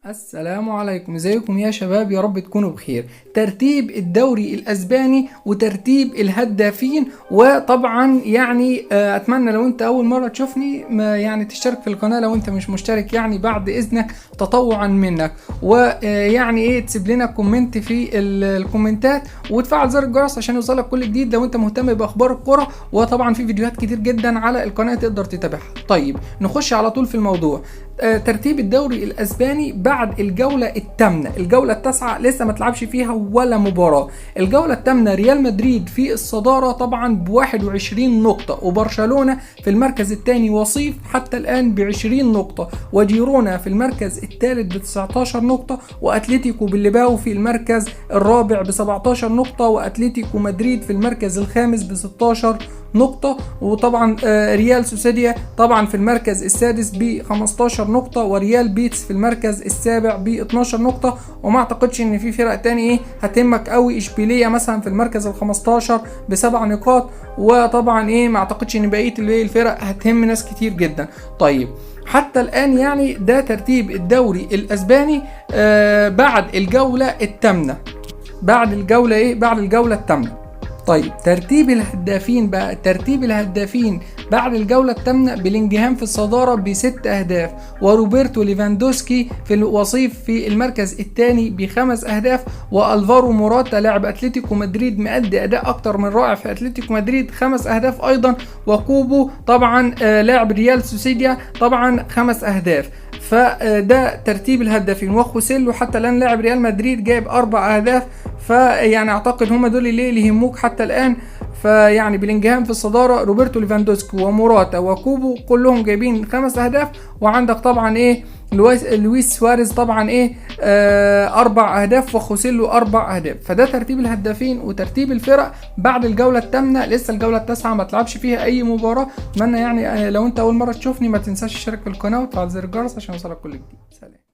السلام عليكم، ازيكم يا شباب؟ يا رب تكونوا بخير. ترتيب الدوري الاسباني وترتيب الهدافين، وطبعا يعني اتمنى لو انت اول مره تشوفني يعني تشترك في القناه لو انت مش مشترك، يعني بعد اذنك تطوعا منك، ويعني ايه تسيب لنا كومنت في الكومنتات وتفعل زر الجرس عشان يوصلك كل جديد لو انت مهتم باخبار الكوره. وطبعا في فيديوهات كتير جدا على القناه تقدر تتابعها. طيب نخش على طول في الموضوع. ترتيب الدوري الاسباني بعد الجوله الثامنه، الجوله التاسعه لسه ما تلعبش فيها ولا مباراه. الجوله الثامنه ريال مدريد في الصداره طبعا ب 21 نقطه، وبرشلونه في المركز الثاني وصيف حتى الان ب 20 نقطه، وجيرونا في المركز الثالث ب 19 نقطه، واتلتيكو بالباو في المركز الرابع ب 17 نقطه، واتلتيكو مدريد في المركز الخامس ب 16 نقطة، وطبعا ريال سوسيديا طبعا في المركز السادس ب 15 نقطة، وريال بيتس في المركز السابع ب 12 نقطة. وما اعتقدش ان في فرق تاني هتهمك قوي. اشبيلية مثلا في المركز ال 15 ب7 نقاط، وطبعا ما اعتقدش ان بقية الفرق هتهم ناس كتير جدا. طيب حتى الان يعني ده ترتيب الدوري الاسباني بعد الجولة الثامنة، بعد الجولة الثامنة. طيب ترتيب الهدافين بقى، ترتيب الهدافين بعد الجولة الثامنة: بلينجهام في الصدارة ب6 أهداف، وروبرتو ليفاندوسكي في الوصيف في المركز الثاني ب5 أهداف، والفارو موراتا لاعب اتلتيكو مدريد مؤدي أداء أكتر من رائع في اتلتيكو مدريد 5 أهداف أيضا، وكوبو طبعا لاعب ريال سوسيديا طبعا 5 أهداف. فده ترتيب الهدافين. وخوسيلو حتى الآن لاعب ريال مدريد جايب 4 أهداف، فيعني اعتقد هم دول اللي يهموك حتى الان. فيعني بلينجهام في الصداره، روبرتو ليفاندوسكي وموراتا وكوبو كلهم جايبين 5 اهداف، وعندك طبعا لويس سواريز طبعا 4 اهداف، وخوسيلو 4 اهداف. فده ترتيب الهدافين وترتيب الفرق بعد الجوله الثامنه. لسه الجوله التاسعه ما تلعبش فيها اي مباراه. اتمنى يعني لو انت اول مره تشوفني ما تنساش تشترك في القناه وتفعل زر الجرس عشان يوصلك كل جديد. سلام.